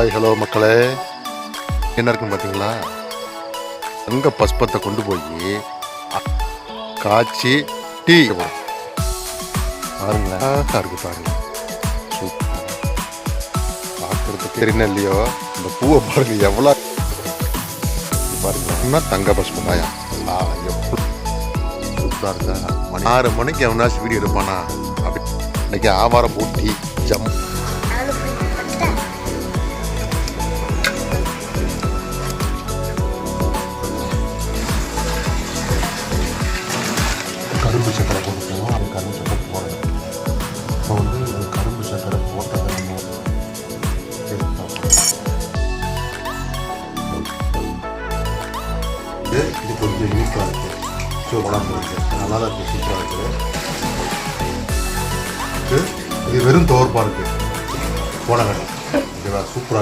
Hi hello மக்களே, என்ன இருக்குன்னு பார்த்தீங்களா? தங்க பஸ்பத்தை கொண்டு போய் காய்ச்சி டீ பாருங்களேன், இருக்கு பாருங்க. சூப்பர். பார்க்கறதுக்கு தெரியும் இல்லையோ, இந்த பூவை பாருங்க எவ்வளோ பாருங்க. தங்க பஸ்பந்தாயா எவ்வளோ சூப்பராக இருக்கா. 6 மணிக்கு எவனாச்சும் வீடியோ எடுப்பானா? அப்படி இன்னைக்கு ஆவாரம் போட்டி ஜம் கரும்பு சக்கரை போட்டு போவோம். அது கரும்பு சக்கரை போடுறது. இப்போ இது கரும்பு சக்கரை போட்டதை நம்ம இது கொஞ்சம் யூனிக்காக இருக்குது. ஸோ வளர்ந்து இருக்குது, நல்லா தான் இருக்குது, சூப்பராக இருக்குது. இது வெறும் துவர்ப்பாக இருக்குது, போன கடை ஓகேவா, சூப்பராக இருக்குது.